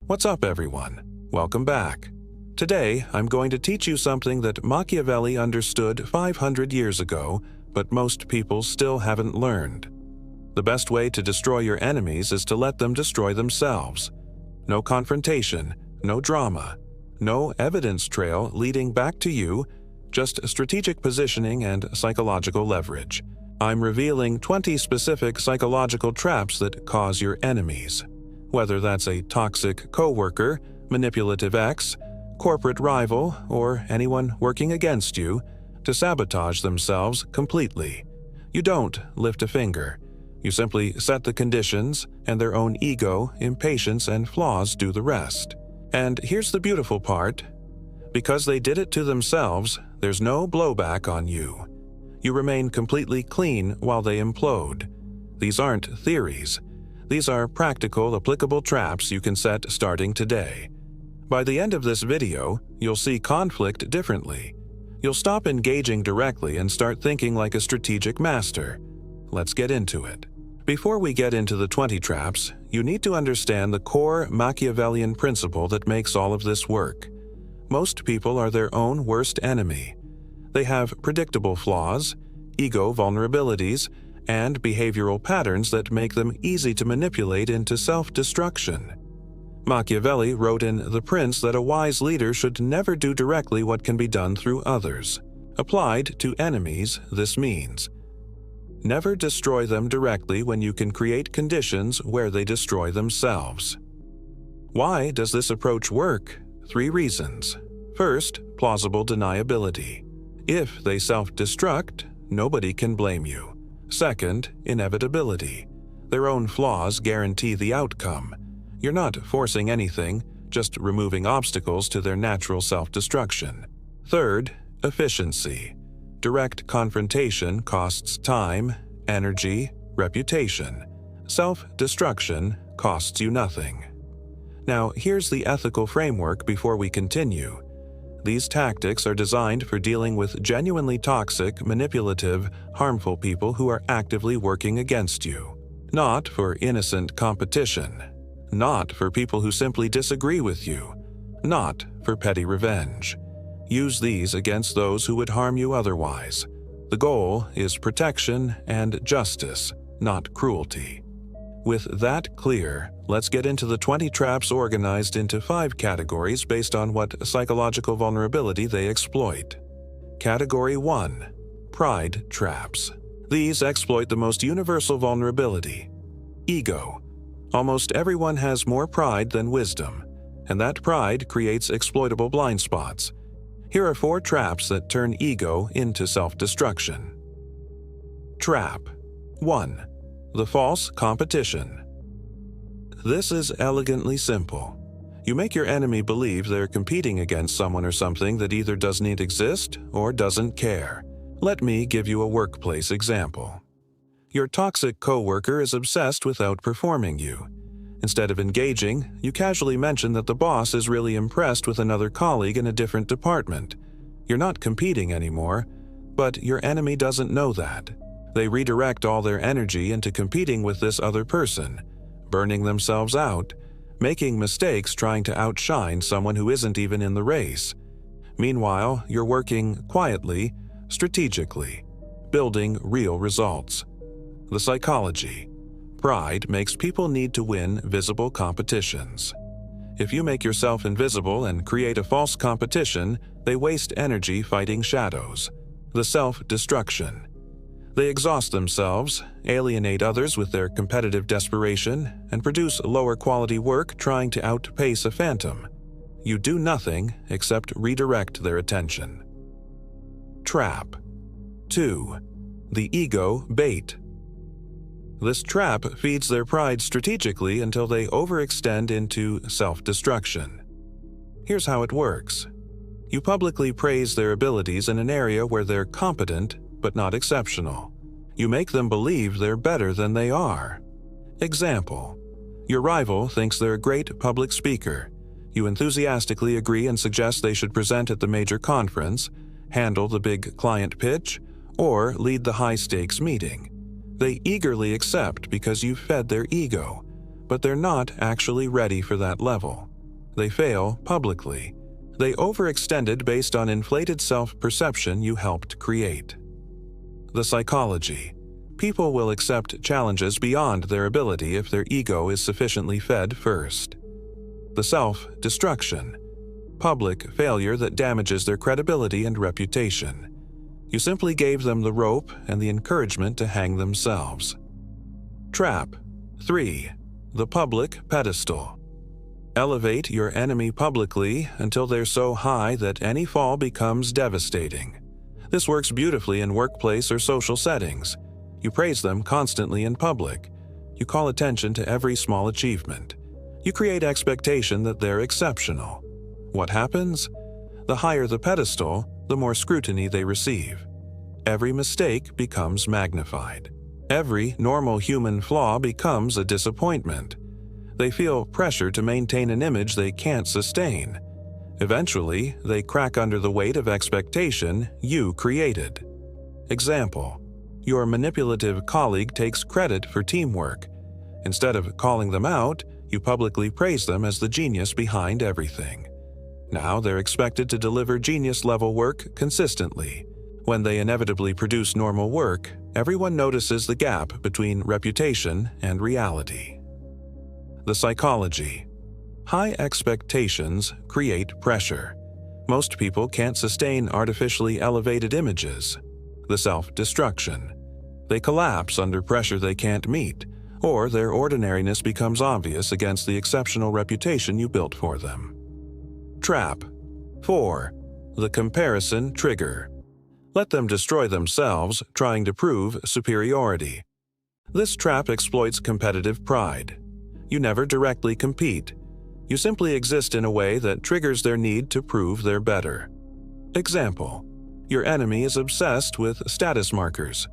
What's up, everyone? Welcome back. Today, I'm going to teach you something that Machiavelli understood 500 years ago, but most people still haven't learned. The best way to destroy your enemies is to let them destroy themselves. No confrontation, no drama, no evidence trail leading back to you, just strategic positioning and psychological leverage. I'm revealing 20 specific psychological traps that cause your enemies. Whether that's a toxic coworker, manipulative ex, corporate rival, or anyone working against you, to sabotage themselves completely. You don't lift a finger. You simply set the conditions, and their own ego, impatience, and flaws do the rest. And here's the beautiful part. Because they did it to themselves, there's no blowback on you. You remain completely clean while they implode. These aren't theories. These are practical, applicable traps you can set starting today. By the end of this video, you'll see conflict differently. You'll stop engaging directly and start thinking like a strategic master. Let's get into it. Before we get into the 20 traps, you need to understand the core Machiavellian principle that makes all of this work. Most people are their own worst enemy. They have predictable flaws, ego vulnerabilities, and behavioral patterns that make them easy to manipulate into self-destruction. Machiavelli wrote in The Prince that a wise leader should never do directly what can be done through others. Applied to enemies, this means never destroy them directly when you can create conditions where they destroy themselves. Why does this approach work? 3 reasons. First, plausible deniability. If they self-destruct, nobody can blame you. Second, inevitability. Their own flaws guarantee the outcome. You're not forcing anything, just removing obstacles to their natural self-destruction. Third, efficiency. Direct confrontation costs time, energy, reputation. Self-destruction costs you nothing. Now, here's the ethical framework before we continue. These tactics are designed for dealing with genuinely toxic, manipulative, harmful people who are actively working against you. Not for innocent competition. Not for people who simply disagree with you. Not for petty revenge. Use these against those who would harm you otherwise. The goal is protection and justice, not cruelty. With that clear, let's get into the 20 traps organized into 5 categories based on what psychological vulnerability they exploit. Category 1. Pride traps. These exploit the most universal vulnerability: ego. Almost everyone has more pride than wisdom, and that pride creates exploitable blind spots. Here are 4 traps that turn ego into self-destruction. Trap 1. The false competition. This is elegantly simple. You make your enemy believe they're competing against someone or something that either doesn't exist or doesn't care. Let me give you a workplace example. Your toxic coworker is obsessed with outperforming you. Instead of engaging, you casually mention that the boss is really impressed with another colleague in a different department. You're not competing anymore, but your enemy doesn't know that. They redirect all their energy into competing with this other person, burning themselves out, making mistakes trying to outshine someone who isn't even in the race. Meanwhile, you're working quietly, strategically, building real results. The psychology. Pride makes people need to win visible competitions. If you make yourself invisible and create a false competition, they waste energy fighting shadows. The self-destruction. They exhaust themselves, alienate others with their competitive desperation, and produce lower quality work trying to outpace a phantom. You do nothing except redirect their attention. Trap 2. The ego bait. This trap feeds their pride strategically until they overextend into self-destruction. Here's how it works. You publicly praise their abilities in an area where they're competent but not exceptional. You make them believe they're better than they are. Example: your rival thinks they're a great public speaker. You enthusiastically agree and suggest they should present at the major conference, handle the big client pitch, or lead the high-stakes meeting. They eagerly accept because you've fed their ego, but they're not actually ready for that level. They fail publicly. They overextended based on inflated self-perception you helped create. The psychology. People will accept challenges beyond their ability if their ego is sufficiently fed first. The self-destruction. Public failure that damages their credibility and reputation. You simply gave them the rope and the encouragement to hang themselves. Trap. 3. The public pedestal. Elevate your enemy publicly until they're so high that any fall becomes devastating. This works beautifully in workplace or social settings. You praise them constantly in public. You call attention to every small achievement. You create expectation that they're exceptional. What happens? The higher the pedestal, the more scrutiny they receive. Every mistake becomes magnified. Every normal human flaw becomes a disappointment. They feel pressure to maintain an image they can't sustain. Eventually, they crack under the weight of expectation you created. Example: your manipulative colleague takes credit for teamwork. Instead of calling them out, you publicly praise them as the genius behind everything. Now they're expected to deliver genius-level work consistently. When they inevitably produce normal work, everyone notices the gap between reputation and reality. The psychology. High expectations create pressure. Most people can't sustain artificially elevated images. The self-destruction. They collapse under pressure they can't meet, or their ordinariness becomes obvious against the exceptional reputation you built for them. Trap. 4. The comparison trigger. Let them destroy themselves trying to prove superiority. This trap exploits competitive pride. You never directly compete. You simply exist in a way that triggers their need to prove they're better. Example: your enemy is obsessed with status markers.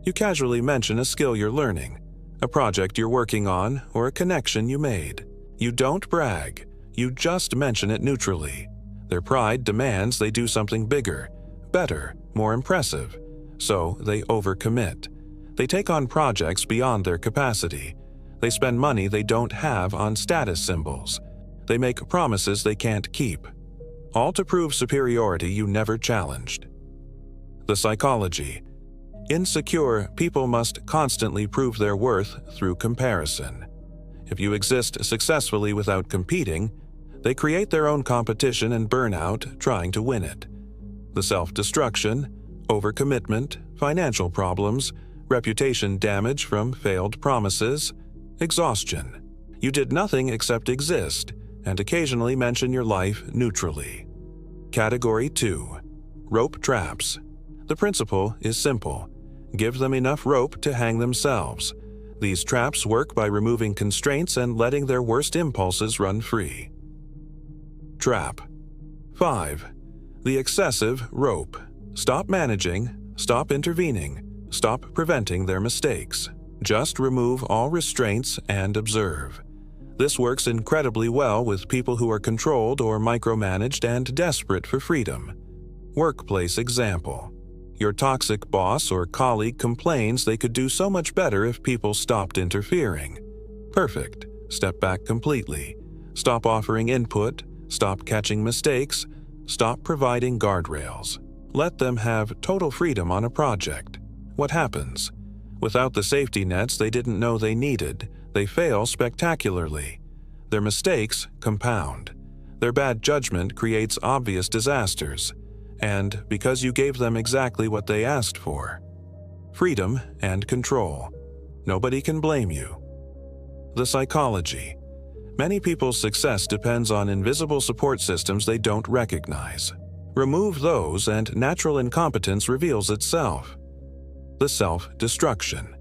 You casually mention a skill you're learning, a project you're working on, or a connection you made. You don't brag. You just mention it neutrally. Their pride demands they do something bigger, better, more impressive. So they overcommit. They take on projects beyond their capacity. They spend money they don't have on status symbols. They make promises they can't keep. All to prove superiority you never challenged. The psychology. Insecure people must constantly prove their worth through comparison. If you exist successfully without competing, they create their own competition and burnout trying to win it. The self-destruction, overcommitment, financial problems, reputation damage from failed promises, exhaustion. You did nothing except exist and occasionally mention your life neutrally. Category 2. Rope traps. The principle is simple. Give them enough rope to hang themselves. These traps work by removing constraints and letting their worst impulses run free. Trap. 5. The excessive rope. Stop managing, stop intervening, stop preventing their mistakes. Just remove all restraints and observe. This works incredibly well with people who are controlled or micromanaged and desperate for freedom. Workplace example. Your toxic boss or colleague complains they could do so much better if people stopped interfering. Perfect. Step back completely. Stop offering input, stop catching mistakes, stop providing guardrails. Let them have total freedom on a project. What happens? Without the safety nets they didn't know they needed, they fail spectacularly. Their mistakes compound. Their bad judgment creates obvious disasters. And because you gave them exactly what they asked for. Freedom and control. Nobody can blame you. The psychology. Many people's success depends on invisible support systems they don't recognize. Remove those and natural incompetence reveals itself. The self-destruction.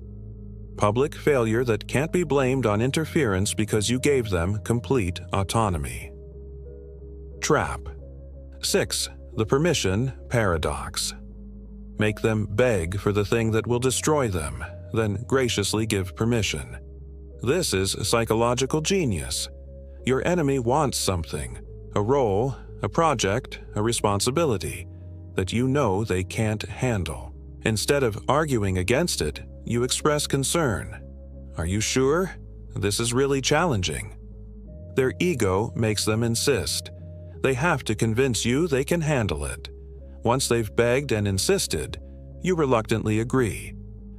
Public failure that can't be blamed on interference because you gave them complete autonomy. Trap. 6. The permission paradox. Make them beg for the thing that will destroy them, then graciously give permission. This is psychological genius. Your enemy wants something, a role, a project, a responsibility, that you know they can't handle. Instead of arguing against it, you express concern. Are you sure? This is really challenging. Their ego makes them insist. They have to convince you they can handle it. Once they've begged and insisted, you reluctantly agree.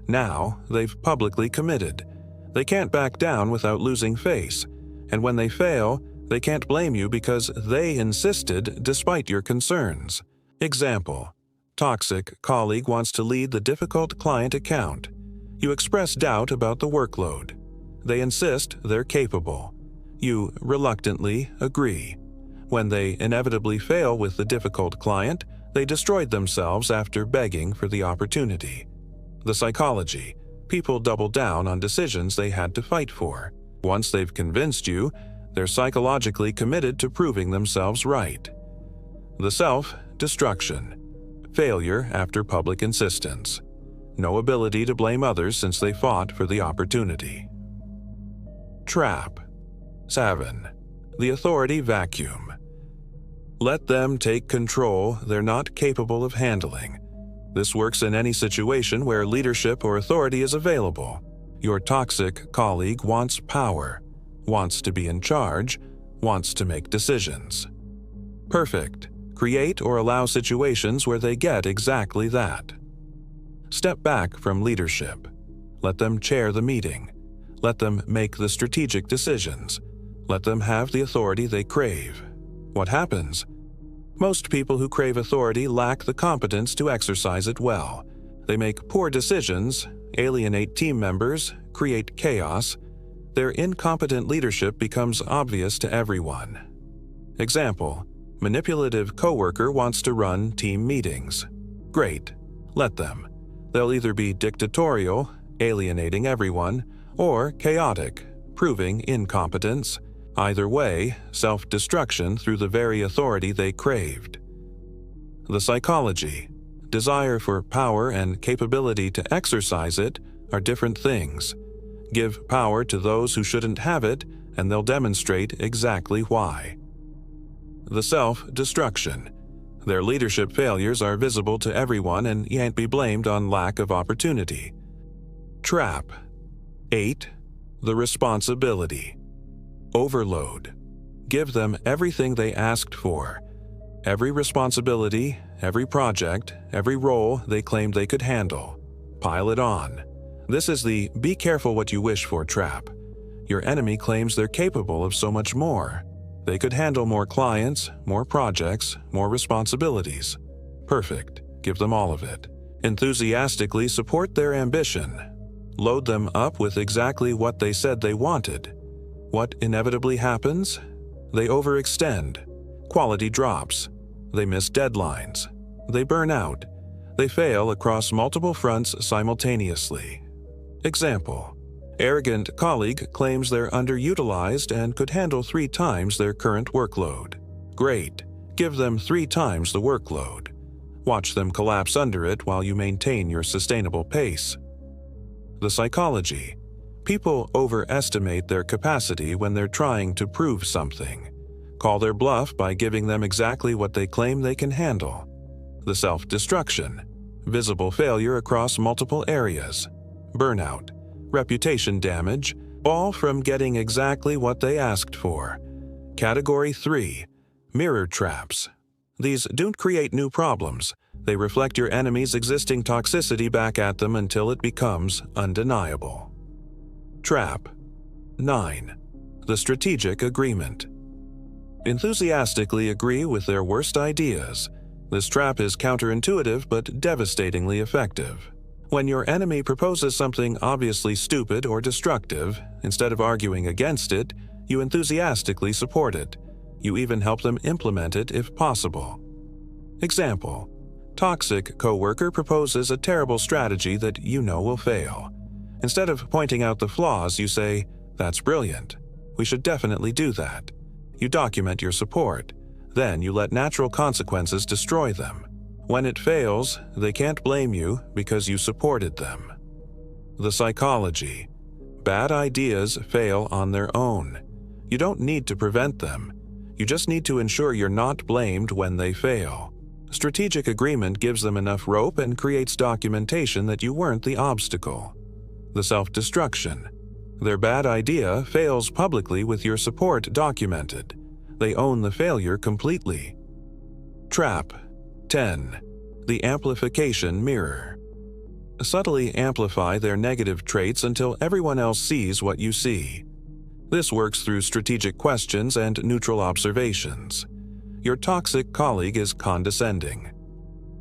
Now, they've publicly committed. They can't back down without losing face, and when they fail, they can't blame you because they insisted despite your concerns. Example: toxic colleague wants to lead the difficult client account. You express doubt about the workload. They insist they're capable. You reluctantly agree. When they inevitably fail with the difficult client, they destroyed themselves after begging for the opportunity. The psychology: people double down on decisions they had to fight for. Once they've convinced you, they're psychologically committed to proving themselves right. The self-destruction: failure after public insistence. No ability to blame others since they fought for the opportunity. Trap. 7. The authority vacuum. Let them take control they're not capable of handling. This works in any situation where leadership or authority is available. Your toxic colleague wants power, wants to be in charge, wants to make decisions. Perfect. Create or allow situations where they get exactly that. Step back from leadership. Let them chair the meeting. Let them make the strategic decisions. Let them have the authority they crave. What happens? Most people who crave authority lack the competence to exercise it well. They make poor decisions, alienate team members, create chaos. Their incompetent leadership becomes obvious to everyone. Example: manipulative coworker wants to run team meetings. Great. Let them. They'll either be dictatorial, alienating everyone, or chaotic, proving incompetence. Either way, self-destruction through the very authority they craved. The psychology: desire for power and capability to exercise it are different things. Give power to those who shouldn't have it, and they'll demonstrate exactly why. The self-destruction: their leadership failures are visible to everyone and can't be blamed on lack of opportunity. Trap. 8. The responsibility. Overload. Give them everything they asked for. Every responsibility, every project, every role they claimed they could handle. Pile it on. This is the "be careful what you wish for" trap. Your enemy claims they're capable of so much more. They could handle more clients, more projects, more responsibilities. Perfect. Give them all of it. Enthusiastically support their ambition. Load them up with exactly what they said they wanted. What inevitably happens? They overextend. Quality drops. They miss deadlines. They burn out. They fail across multiple fronts simultaneously. Example: arrogant colleague claims they're underutilized and could handle 3 times their current workload. Great. Give them 3 times the workload. Watch them collapse under it while you maintain your sustainable pace. The psychology: people overestimate their capacity when they're trying to prove something. Call their bluff by giving them exactly what they claim they can handle. The self-destruction: visible failure across multiple areas. Burnout, reputation damage, all from getting exactly what they asked for. Category 3. Mirror traps. These don't create new problems. They reflect your enemy's existing toxicity back at them until it becomes undeniable. Trap. 9. The strategic agreement. Enthusiastically agree with their worst ideas. This trap is counterintuitive but devastatingly effective. When your enemy proposes something obviously stupid or destructive, instead of arguing against it, you enthusiastically support it. You even help them implement it if possible. Example: toxic coworker proposes a terrible strategy that you know will fail. Instead of pointing out the flaws, you say, "That's brilliant. We should definitely do that." You document your support. Then you let natural consequences destroy them. When it fails, they can't blame you because you supported them. The psychology: bad ideas fail on their own. You don't need to prevent them. You just need to ensure you're not blamed when they fail. Strategic agreement gives them enough rope and creates documentation that you weren't the obstacle. The self-destruction: Their bad idea fails publicly with your support documented. They own the failure completely. Trap 10. The amplification mirror. Subtly amplify their negative traits until everyone else sees what you see. This works through strategic questions and neutral observations. Your toxic colleague is condescending.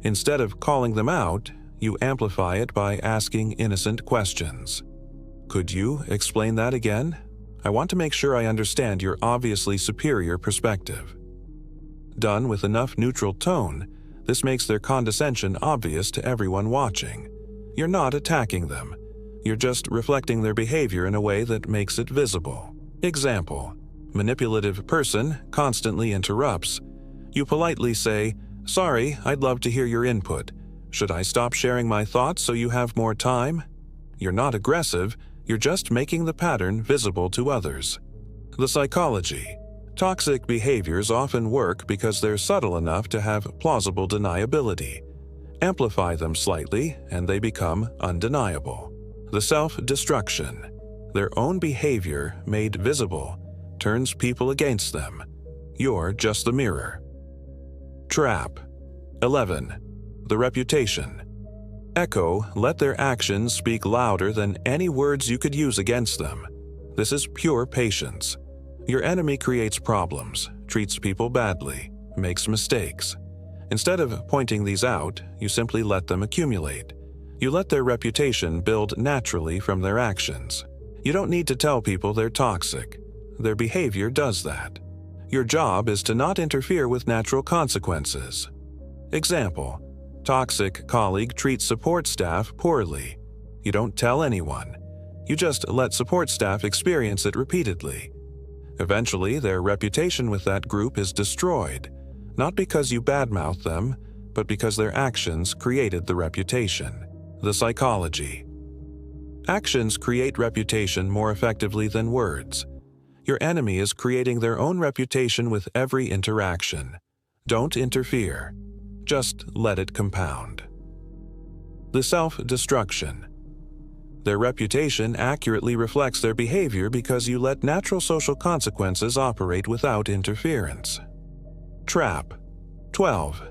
Instead of calling them out, you amplify it by asking innocent questions. Could you explain that again? I want to make sure I understand your obviously superior perspective. Done with enough neutral tone, this makes their condescension obvious to everyone watching. You're not attacking them. You're just reflecting their behavior in a way that makes it visible. Example: manipulative person constantly interrupts. You politely say, "Sorry, I'd love to hear your input. Should I stop sharing my thoughts so you have more time?" You're not aggressive, you're just making the pattern visible to others. The psychology. Toxic behaviors often work because they're subtle enough to have plausible deniability. Amplify them slightly, and they become undeniable. The self-destruction. Their own behavior, made visible, turns people against them. You're just the mirror. Trap 11. The reputation. Let their actions speak louder than any words you could use against them. This is pure patience. Your enemy creates problems, treats people badly, makes mistakes. Instead of pointing these out, you simply let them accumulate. You let their reputation build naturally from their actions. You don't need to tell people they're toxic. Their behavior does that. Your job is to not interfere with natural consequences. Example: toxic colleague treats support staff poorly. You don't tell anyone. You just let support staff experience it repeatedly. Eventually, their reputation with that group is destroyed, not because you badmouth them, but because their actions created the reputation. The psychology. Actions create reputation more effectively than words. Your enemy is creating their own reputation with every interaction. Don't interfere. Just let it compound. The self-destruction. Their reputation accurately reflects their behavior because you let natural social consequences operate without interference. Trap 12.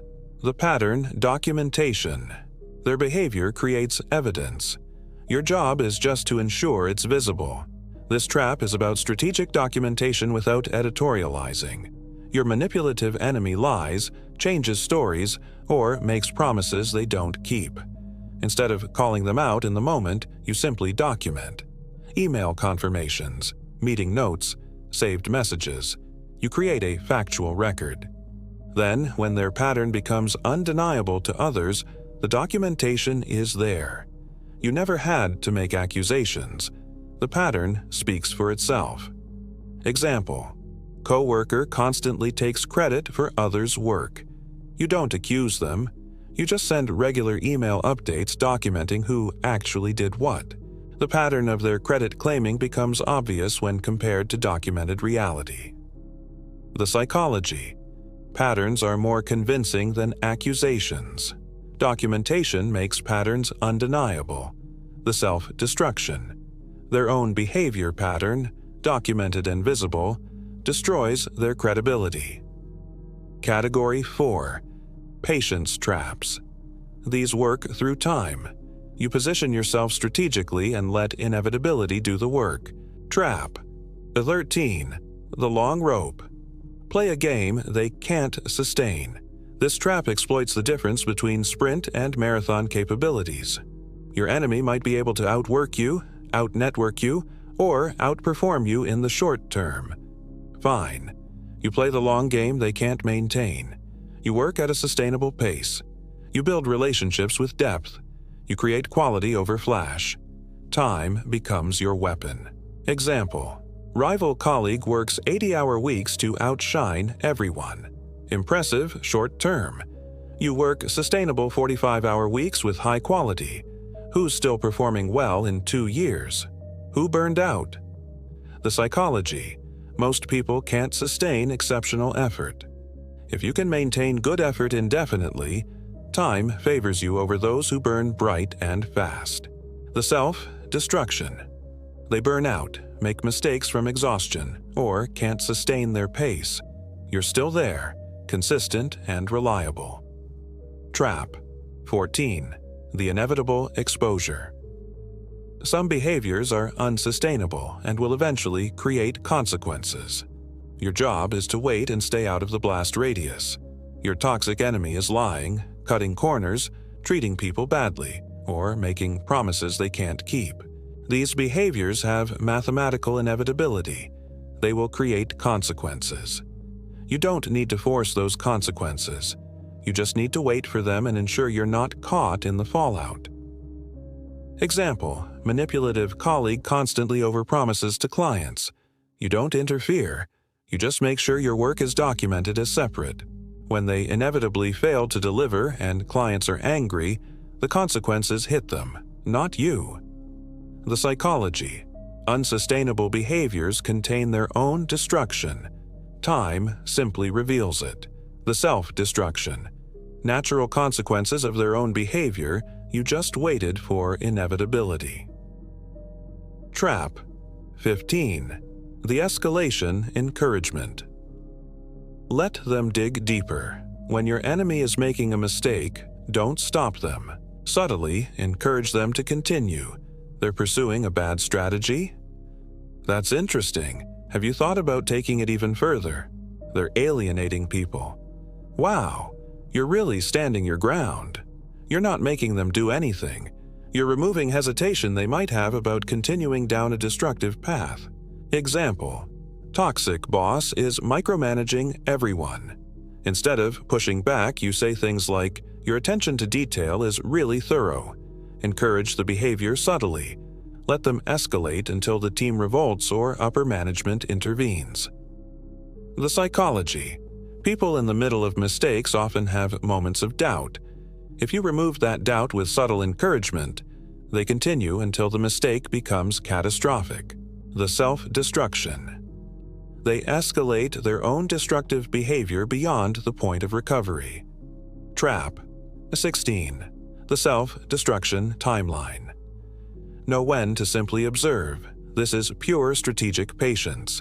The pattern documentation. Their behavior creates evidence. Your job is just to ensure it's visible. This trap is about strategic documentation without editorializing. Your manipulative enemy lies, changes stories, or makes promises they don't keep. Instead of calling them out in the moment, you simply document. Email confirmations, meeting notes, saved messages. You create a factual record. Then, when their pattern becomes undeniable to others, the documentation is there. You never had to make accusations. The pattern speaks for itself. Example: coworker constantly takes credit for others' work. You don't accuse them. You just send regular email updates documenting who actually did what. The pattern of their credit claiming becomes obvious when compared to documented reality. The psychology. Patterns are more convincing than accusations. Documentation makes patterns undeniable. The self-destruction. Their own behavior pattern, documented and visible, destroys their credibility. Category 4. Patience traps. These work through time. You position yourself strategically and let inevitability do the work. Trap 13. The long rope. Play a game they can't sustain. This trap exploits the difference between sprint and marathon capabilities. Your enemy might be able to outwork you, out-network you, or outperform you in the short term. Fine. You play the long game they can't maintain. You work at a sustainable pace. You build relationships with depth. You create quality over flash. Time becomes your weapon. Example: rival colleague works 80-hour weeks to outshine everyone. Impressive short term. You work sustainable 45-hour weeks with high quality. Who's still performing well in 2 years? Who burned out? The psychology. Most people can't sustain exceptional effort. If you can maintain good effort indefinitely, time favors you over those who burn bright and fast. The self-destruction. They burn out, make mistakes from exhaustion, or can't sustain their pace. You're still there, consistent and reliable. Trap. 14. The inevitable exposure. Some behaviors are unsustainable and will eventually create consequences. Your job is to wait and stay out of the blast radius. Your toxic enemy is lying, cutting corners, treating people badly, or making promises they can't keep. These behaviors have mathematical inevitability. They will create consequences. You don't need to force those consequences. You just need to wait for them and ensure you're not caught in the fallout. Example: manipulative colleague constantly overpromises to clients. You don't interfere. You just make sure your work is documented as separate. When they inevitably fail to deliver and clients are angry, the consequences hit them, not you. The psychology. Unsustainable behaviors contain their own destruction. Time simply reveals it. The self-destruction. Natural consequences of their own behavior, you just waited for inevitability. Trap. 15. The escalation encouragement. Let them dig deeper. When your enemy is making a mistake, don't stop them. Subtly encourage them to continue. They're pursuing a bad strategy? That's interesting. Have you thought about taking it even further? They're alienating people. Wow, you're really standing your ground. You're not making them do anything. You're removing hesitation they might have about continuing down a destructive path. Example: toxic boss is micromanaging everyone. Instead of pushing back, you say things like, "Your attention to detail is really thorough." Encourage the behavior subtly. Let them escalate until the team revolts or upper management intervenes. The psychology. People in the middle of mistakes often have moments of doubt. If you remove that doubt with subtle encouragement, they continue until the mistake becomes catastrophic. The self-destruction. They escalate their own destructive behavior beyond the point of recovery. Trap. 16. The self-destruction timeline. Know when to simply observe. This is pure strategic patience.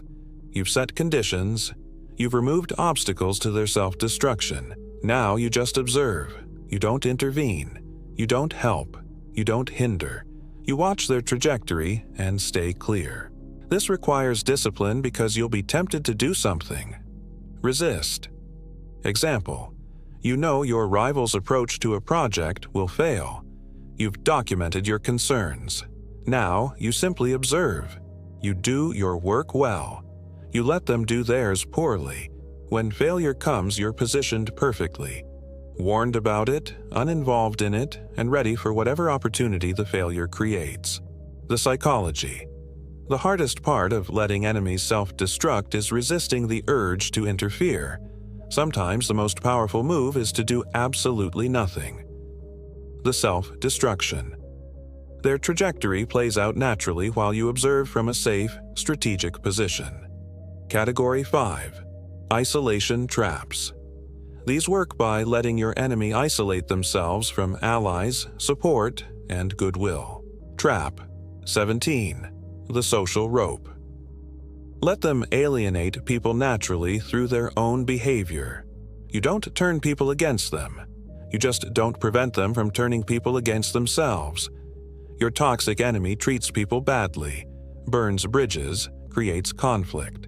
You've set conditions. You've removed obstacles to their self-destruction. Now you just observe. You don't intervene. You don't help. You don't hinder. You watch their trajectory and stay clear. This requires discipline because you'll be tempted to do something. Resist. Example: you know your rival's approach to a project will fail. You've documented your concerns. Now you simply observe. You do your work well. You let them do theirs poorly. When failure comes, you're positioned perfectly. Warned about it, uninvolved in it, and ready for whatever opportunity the failure creates. The psychology. The hardest part of letting enemies self-destruct is resisting the urge to interfere. Sometimes the most powerful move is to do absolutely nothing. The self-destruction. Their trajectory plays out naturally while you observe from a safe, strategic position. Category 5. Isolation traps. These work by letting your enemy isolate themselves from allies, support, and goodwill. Trap. 17. The social rope. Let them alienate people naturally through their own behavior. You don't turn people against them. You just don't prevent them from turning people against themselves. Your toxic enemy treats people badly, burns bridges, creates conflict.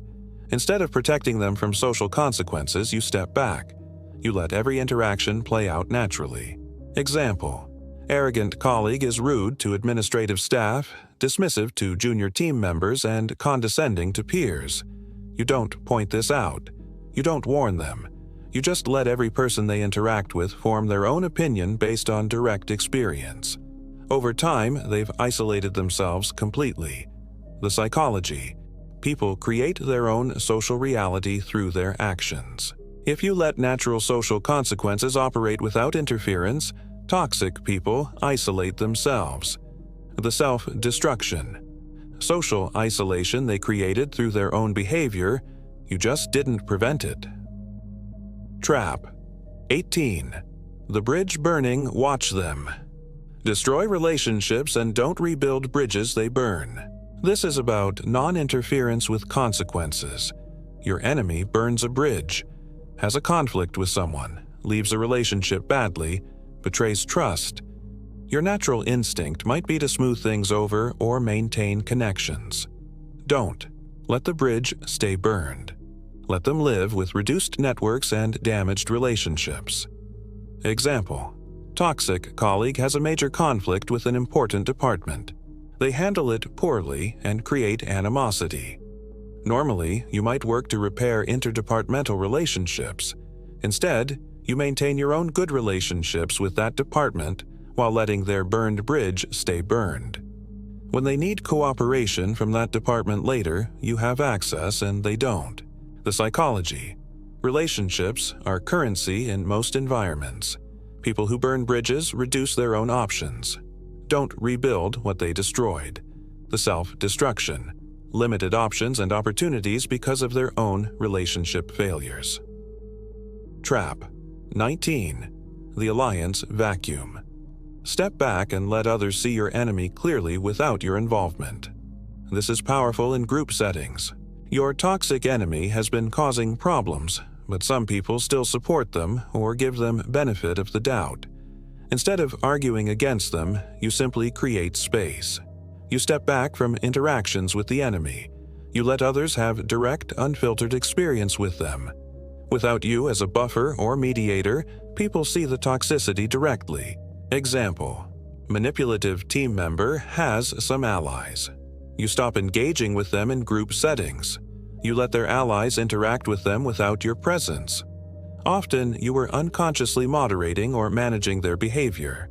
Instead of protecting them from social consequences, you step back. You let every interaction play out naturally. Example: arrogant colleague is rude to administrative staff, dismissive to junior team members, and condescending to peers. You don't point this out. You don't warn them. You just let every person they interact with form their own opinion based on direct experience. Over time, they've isolated themselves completely. The psychology. People create their own social reality through their actions. If you let natural social consequences operate without interference, toxic people isolate themselves. The self-destruction. Social isolation they created through their own behavior, you just didn't prevent it. Trap. 18. The bridge burning, watch them. Destroy relationships and don't rebuild bridges they burn. This is about non-interference with consequences. Your enemy burns a bridge, has a conflict with someone, leaves a relationship badly, betrays trust. Your natural instinct might be to smooth things over or maintain connections. Don't. Let the bridge stay burned. Let them live with reduced networks and damaged relationships. Example: toxic colleague has a major conflict with an important department. They handle it poorly and create animosity. Normally, you might work to repair interdepartmental relationships. Instead, you maintain your own good relationships with that department while letting their burned bridge stay burned. When they need cooperation from that department later, you have access and they don't. The psychology. Relationships are currency in most environments. People who burn bridges reduce their own options. Don't rebuild what they destroyed. The self-destruction. Limited options and opportunities because of their own relationship failures. Trap. 19. The alliance vacuum. Step back and let others see your enemy clearly without your involvement. This is powerful in group settings. Your toxic enemy has been causing problems, but some people still support them or give them benefit of the doubt. Instead of arguing against them, you simply create space. You step back from interactions with the enemy. You let others have direct, unfiltered experience with them. Without you as a buffer or mediator, people see the toxicity directly. Example: manipulative team member has some allies. You stop engaging with them in group settings. You let their allies interact with them without your presence. Often, you were unconsciously moderating or managing their behavior.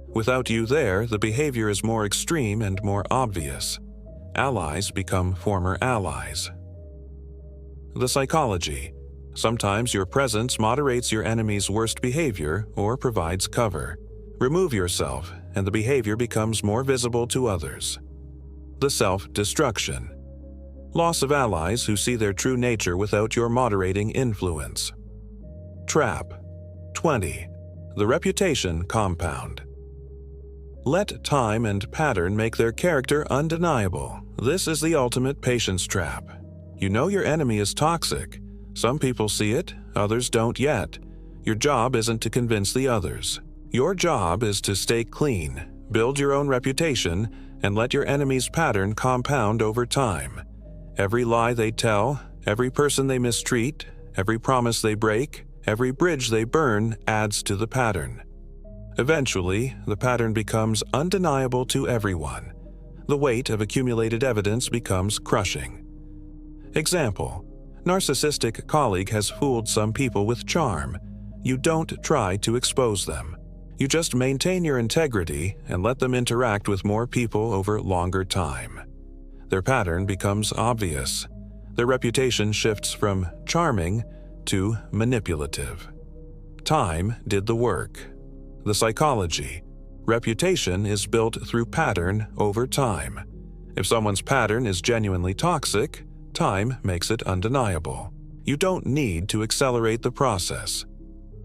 Without you there, the behavior is more extreme and more obvious. Allies become former allies. The psychology. Sometimes your presence moderates your enemy's worst behavior or provides cover. Remove yourself, and the behavior becomes more visible to others. The self-destruction. Loss of allies who see their true nature without your moderating influence. Trap. 20. The reputation compound. Let time and pattern make their character undeniable. This is the ultimate patience trap. You know your enemy is toxic. Some people see it, others don't yet. Your job isn't to convince the others. Your job is to stay clean, build your own reputation, and let your enemy's pattern compound over time. Every lie they tell, every person they mistreat, every promise they break, every bridge they burn adds to the pattern. Eventually, the pattern becomes undeniable to everyone. The weight of accumulated evidence becomes crushing. Example: narcissistic colleague has fooled some people with charm. You don't try to expose them. You just maintain your integrity and let them interact with more people over longer time. Their pattern becomes obvious. Their reputation shifts from charming to manipulative. Time did the work. The psychology. Reputation is built through pattern over time. If someone's pattern is genuinely toxic, time makes it undeniable. You don't need to accelerate the process.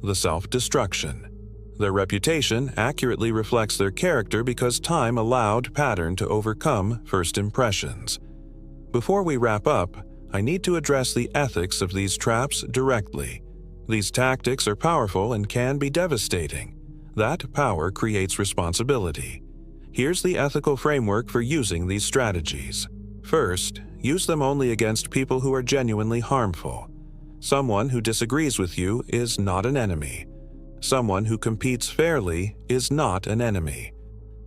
The self-destruction. Their reputation accurately reflects their character because time allowed pattern to overcome first impressions. Before we wrap up, I need to address the ethics of these traps directly. These tactics are powerful and can be devastating. That power creates responsibility. Here's the ethical framework for using these strategies. First, use them only against people who are genuinely harmful. Someone who disagrees with you is not an enemy. Someone who competes fairly is not an enemy.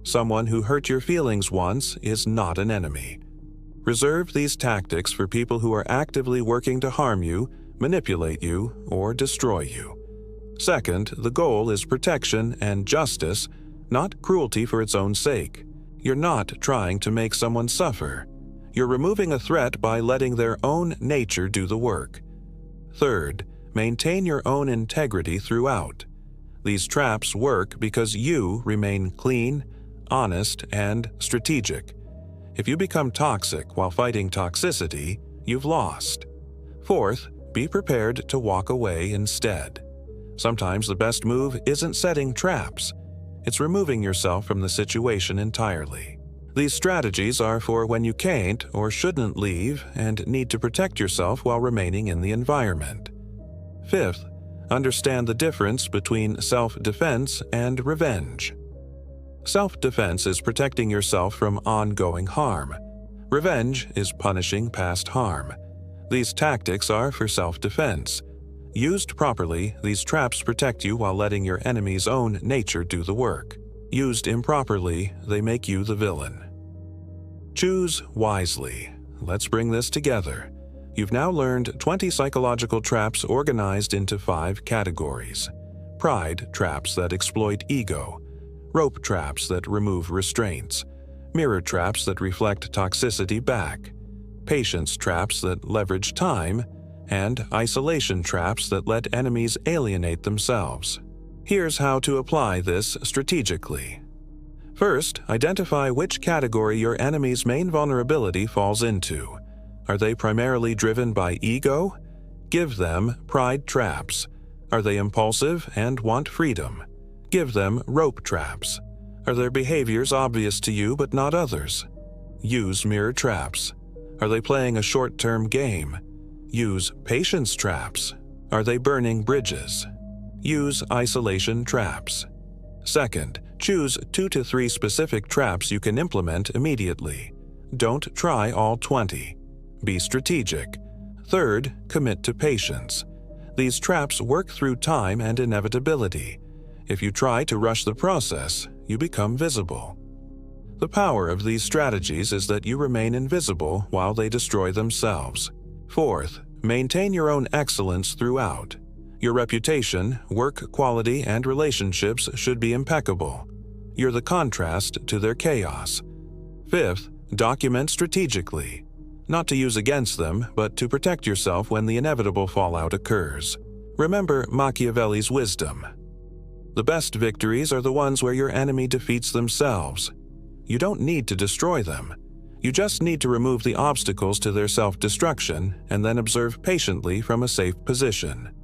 Someone who hurt your feelings once is not an enemy. Reserve these tactics for people who are actively working to harm you, manipulate you, or destroy you. Second, the goal is protection and justice, not cruelty for its own sake. You're not trying to make someone suffer. You're removing a threat by letting their own nature do the work. Third, maintain your own integrity throughout. These traps work because you remain clean, honest, and strategic. If you become toxic while fighting toxicity, you've lost. Fourth, be prepared to walk away instead. Sometimes the best move isn't setting traps. It's removing yourself from the situation entirely. These strategies are for when you can't or shouldn't leave and need to protect yourself while remaining in the environment. Fifth, understand the difference between self-defense and revenge. Self-defense is protecting yourself from ongoing harm. Revenge is punishing past harm. These tactics are for self-defense. Used properly, these traps protect you while letting your enemy's own nature do the work. Used improperly, they make you the villain. Choose wisely. Let's bring this together. You've now learned 20 psychological traps organized into 5 categories. Pride traps that exploit ego. Rope traps that remove restraints. Mirror traps that reflect toxicity back. Patience traps that leverage time. And isolation traps that let enemies alienate themselves. Here's how to apply this strategically. First, identify which category your enemy's main vulnerability falls into. Are they primarily driven by ego? Give them pride traps. Are they impulsive and want freedom? Give them rope traps. Are their behaviors obvious to you but not others? Use mirror traps. Are they playing a short-term game? Use patience traps. Are they burning bridges? Use isolation traps. Second, choose 2 to 3 specific traps you can implement immediately. Don't try all 20. Be strategic. Third, commit to patience. These traps work through time and inevitability. If you try to rush the process, you become visible. The power of these strategies is that you remain invisible while they destroy themselves. Fourth, maintain your own excellence throughout. Your reputation, work quality, and relationships should be impeccable. You're the contrast to their chaos. Fifth, document strategically. Not to use against them, but to protect yourself when the inevitable fallout occurs. Remember Machiavelli's wisdom. The best victories are the ones where your enemy defeats themselves. You don't need to destroy them. You just need to remove the obstacles to their self-destruction and then observe patiently from a safe position.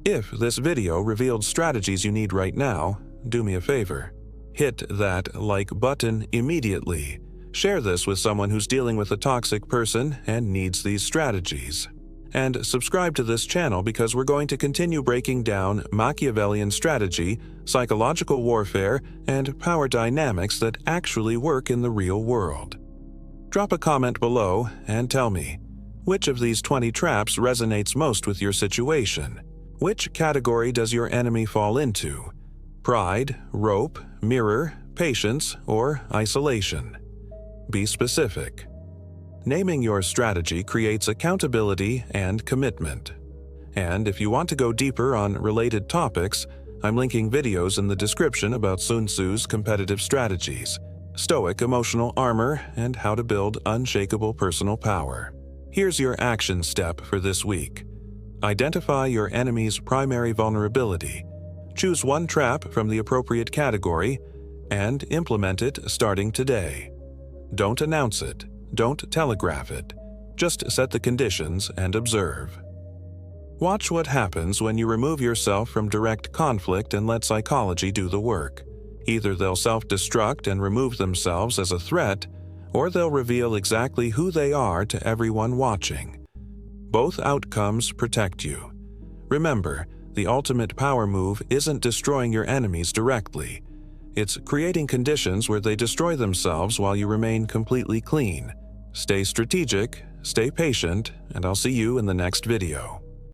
If this video revealed strategies you need right now, do me a favor. Hit that like button immediately. Share this with someone who's dealing with a toxic person and needs these strategies. And subscribe to this channel because we're going to continue breaking down Machiavellian strategy, psychological warfare, and power dynamics that actually work in the real world. Drop a comment below and tell me, which of these 20 traps resonates most with your situation? Which category does your enemy fall into? Pride, rope, mirror, patience, or isolation? Be specific. Naming your strategy creates accountability and commitment. And if you want to go deeper on related topics, I'm linking videos in the description about Sun Tzu's competitive strategies, Stoic emotional armor, and how to build unshakable personal power. Here's your action step for this week. Identify your enemy's primary vulnerability. Choose one trap from the appropriate category and implement it starting today. Don't announce it. Don't telegraph it. Just set the conditions and observe. Watch what happens when you remove yourself from direct conflict and let psychology do the work. Either they'll self-destruct and remove themselves as a threat, or they'll reveal exactly who they are to everyone watching. Both outcomes protect you. Remember, the ultimate power move isn't destroying your enemies directly. It's creating conditions where they destroy themselves while you remain completely clean. Stay strategic, stay patient, and I'll see you in the next video.